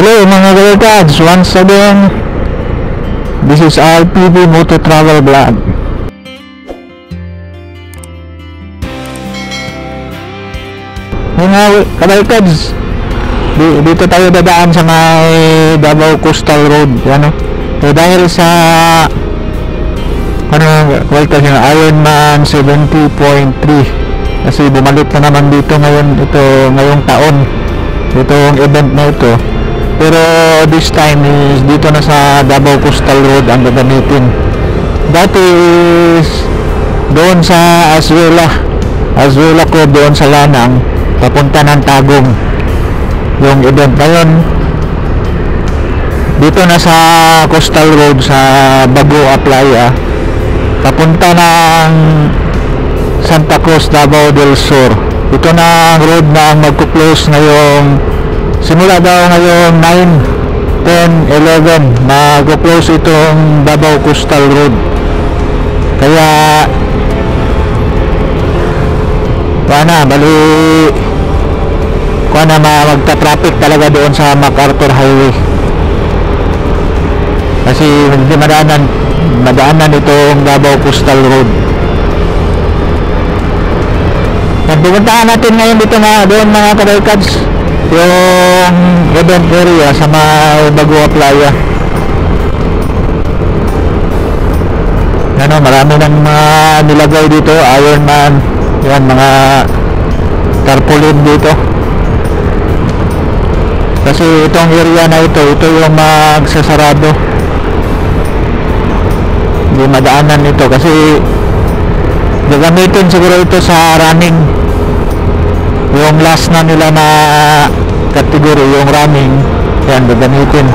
Hello mga Galatads, once again, this is RPV Moto Travel Vlog. Mga Galatads, dito tayo dadaan sa may Davao Coastal Road, yan o. So dahil sa Ironman 70.3, kasi bumalik na naman dito ngayong taon, itong event na ito. Pero this time is dito na sa Davao Coastal Road ang gagamitin. Dati is doon sa Azuela ko, doon sa Lanang papunta ng Tagum yung event na yun. Dito na sa Coastal Road sa Bagoa Playa papunta ng Santa Cruz, Davao del Sur. Ito na ang road na ang magkuklose ngayong simula daw ngayong 9, 10, 11 mag-close itong Davao Coastal Road. Kaya magta-traffic talaga doon sa MacArthur Highway, kasi hindi madaanan itong Davao Coastal Road. Pupuntahan natin ngayon dito doon mga kabarkads, yung event area sa may Bagoa Playa. Marami ng mga nilagay dito, Ironman, yan, mga tarpaulin dito. Kasi itong area na ito yung magsasarado, hindi madaanan ito kasi gagamitin siguro ito sa running. Yung last na nila na category, yung running, yan gagamitin.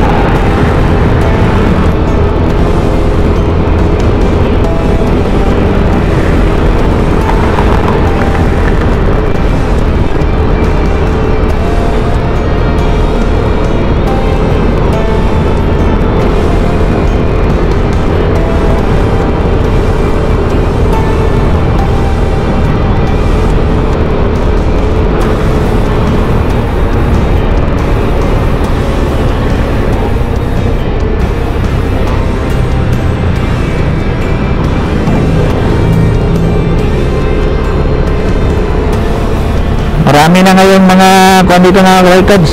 Marami na ngayon mga dito mga Galatads,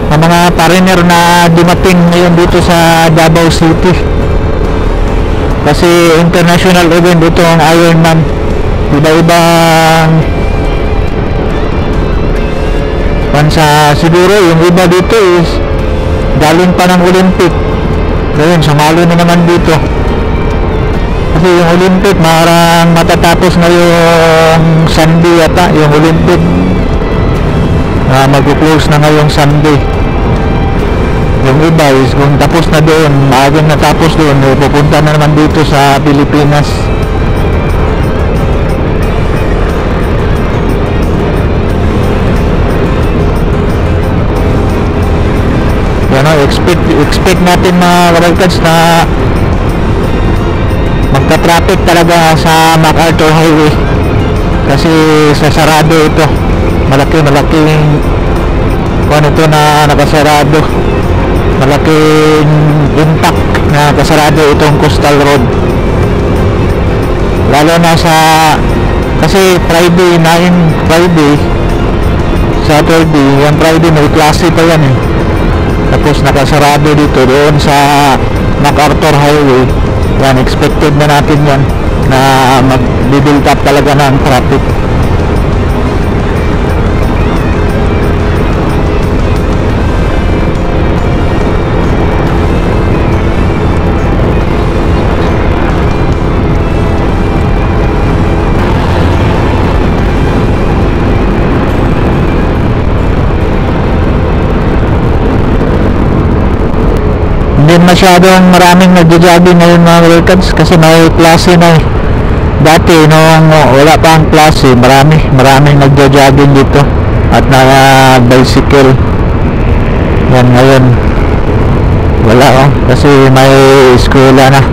mga foreigner na dumating ngayon dito sa Davao City, kasi international event dito ang Ironman. Iba-ibang bansa siguro, yung iba dito is galing pa ng Olympic, ngayon sumali na naman dito. Kasi yung Olympic marang matatapos na yung Sunday yata, yung Olympic mag-close na ngayong Sunday. Yung iba is kung tapos na doon, maagang natapos doon, pupunta na naman dito sa Pilipinas. Expect natin mga kabarkads na magka-traffic talaga sa MacArthur Highway, kasi sasarado ito. Malaking ito na nakasarado, malaking impact na nakasarado itong Coastal Road, lalo na kasi Friday, Saturday, yung Friday may klase pa yan tapos nakasarado dito doon sa MacArthur Highway. Yan, expected na natin yan na mag-build up talaga ng traffic. Hindi masyadong maraming nagja-jogging ngayon mga Galatads, kasi may klase na dati nung wala pa ang klase, maraming nagja-jogging dito at bicycle. Yan, ngayon wala kasi may eskwela na.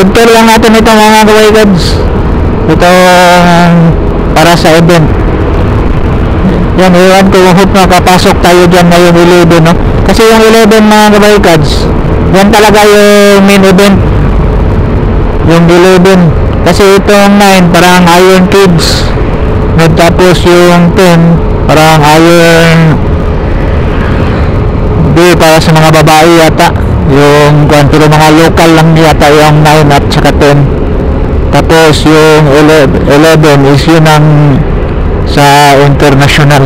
i-tour lang natin ito mga kawaikads. Ito para sa event. Yan, iwan ko, hope na kapasok tayo dyan ngayong 11, no? Kasi yung 11 mga kawaikads, yan talaga yung main event. Yung 11. Kasi itong 9 parang Iron Kids. Tapos yung 10 parang Iron Day para sa mga babae yata. Yung pero mga local lang yata yung 9 at saka 10. Tapos yung 11 is yun ang sa international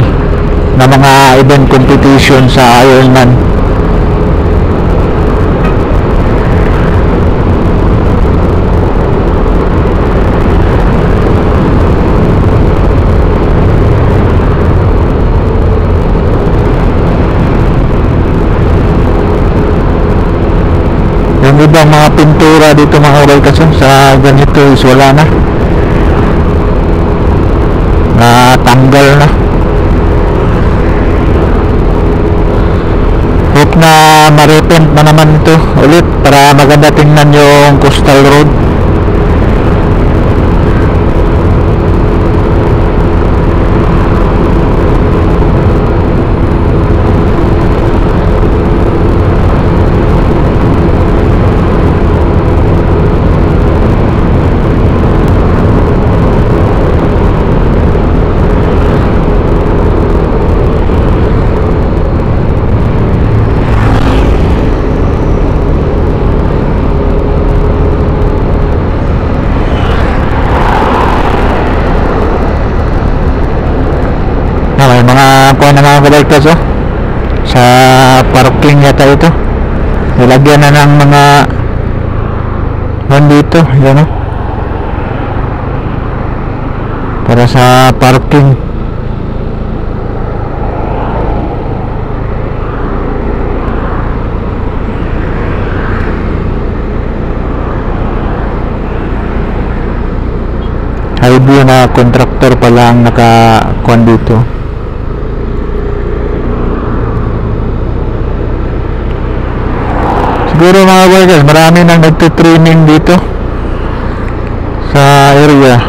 na mga event competition sa Ironman. Yung ibang mga pintura dito mga kawaikads sa ganito is wala na, natanggal na. Hope na ma-repent na naman ito ulit para maganda tingnan yung coastal road. May mga kuha na mga kabaiktas sa parking yata ito, nilagyan na ng mga dito, yan para sa parking. Highview na contractor pala ang nakakuan dito. Siguro mga kabaiktas, marami nang nagtitraining dito sa area.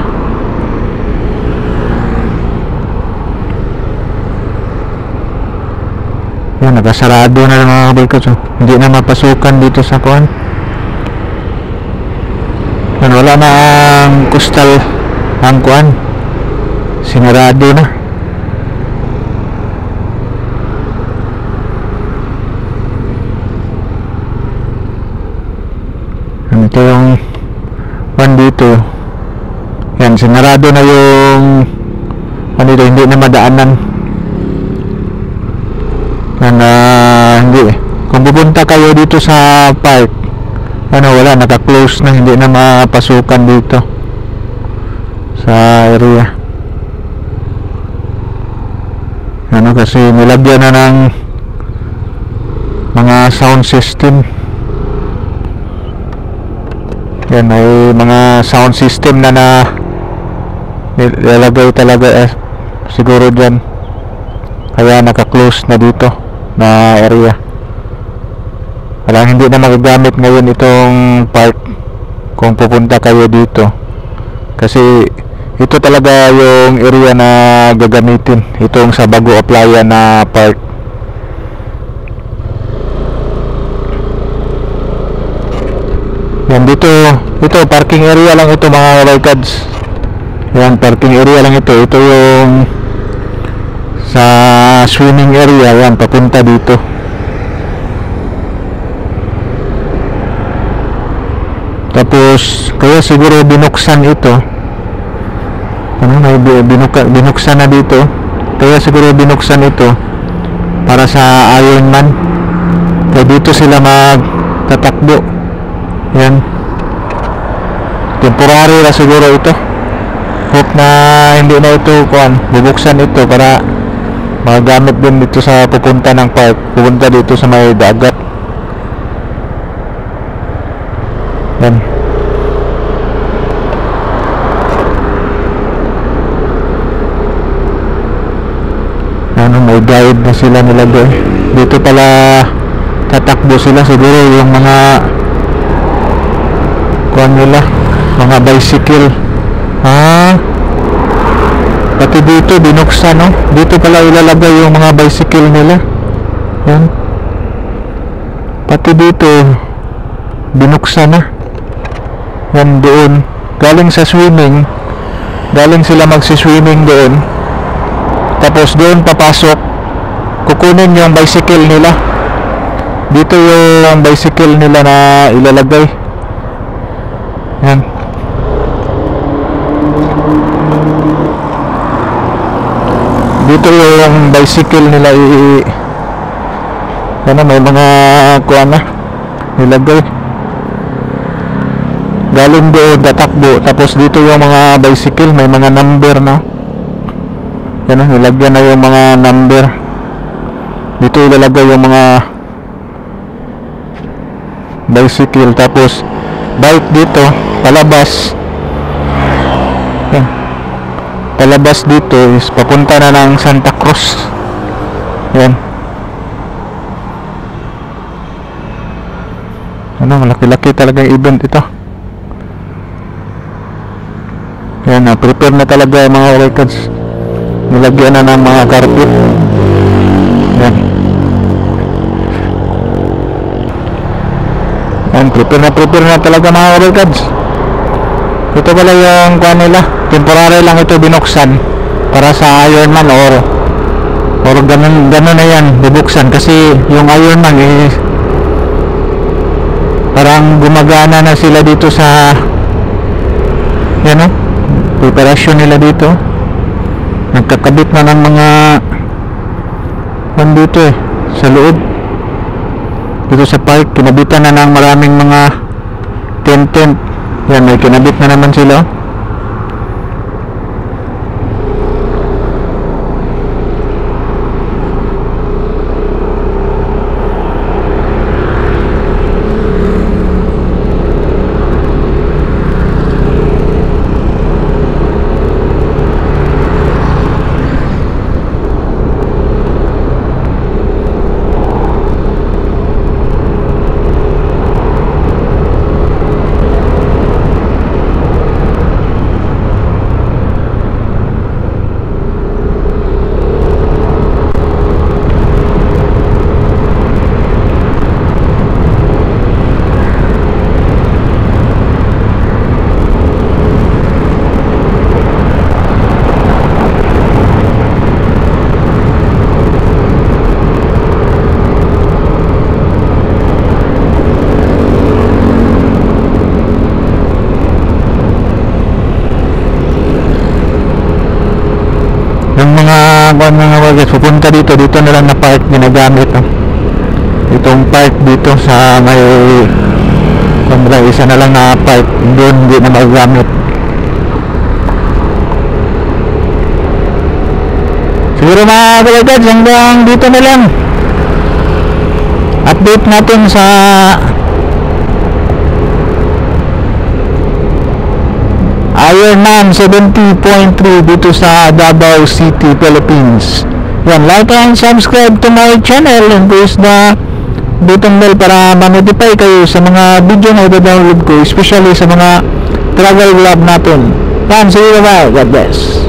Yan, nakasarado na mga kabaiktas. Hindi na mapasukan dito sa kuan. Yan, wala na ang coastal ang kuan. Sinarado na. Ito yung one dito. Yan, sinarado na yung dito, hindi na madaanan. Yan, hindi. Kung pupunta kayo dito sa park, wala, naka-close na, hindi na mapasukan dito sa area. Kasi nilagyan na ng mga sound system. Yan, may mga sound system na nilalagay talaga siguro dyan, kaya naka-close na dito na area. Walang, hindi na magagamit ngayon itong park kung pupunta kayo dito, kasi ito talaga yung area na gagamitin, itong sa Bago Playa na park. Yan, dito, ito parking area lang ito mga kabaikads. Yan, parking area lang ito. Ito yung sa swimming area, yan, papunta dito. Tapos kaya siguro binuksan ito. May binuksan na dito. Kaya siguro binuksan ito para sa Ironman. Kaya dito sila magtatakbo. Yan, temporary na siguro ito. Hope na hindi na ito bubuksan ito para magamit din dito sa pupunta ng park, pupunta dito sa may dagat. Yan, may guide na sila nilagay dito pala. Tatakbo sila siguro yung mga kuan nila, mga bicycle. Pati dito binuksan, no? Dito pala ilalagay yung mga bicycle nila. Yan. Pati dito binuksan na. Yan doon. Galing sa swimming. Galing sila magsi-swimming doon. Tapos doon papasok. Kukunin yung bicycle nila. Dito yung bicycle nila na ilalagay. Yan. Dito yung bicycle nila ano, may mga kuan na nilagay. Galing doon tatakbo. Tapos dito yung mga bicycle, may mga number na. Yan, nilagyan na yung mga number. Dito ilalagay yung mga bicycle. Tapos bike dito palabas. Yan. Palabas dito is papunta na ng Santa Cruz. Yan. Ano, malaki-laki talaga yung event ito. Yan, prepare na talaga yung mga records. Nilagyan na ng mga carpet. Yan. Yan, prepare na talaga mga records. Ito pala yung kuha nila. Temporary lang ito binuksan para sa Ironman or ganun na yan, bubuksan kasi yung Ironman parang gumagana na sila dito sa yan, preparasyon nila dito. Nagkakabit na ng mga dito sa loob dito sa park. Kinabitan na ng maraming mga tent. Yan, may kinabit na naman sila. Yung mga workers pupunta dito na lang na park ginagamit, itong park dito sa may isa na lang na park doon, hindi na magagamit. Siguro mga workers hanggang dito na lang update natin sa Ironman 70.3 dito sa Davao City, Philippines. Yan, like and subscribe to my channel and press the button bell para ma-notify kayo sa mga video na i-download ko, especially sa mga travel vlog natin. Yan, see you, bye. God bless.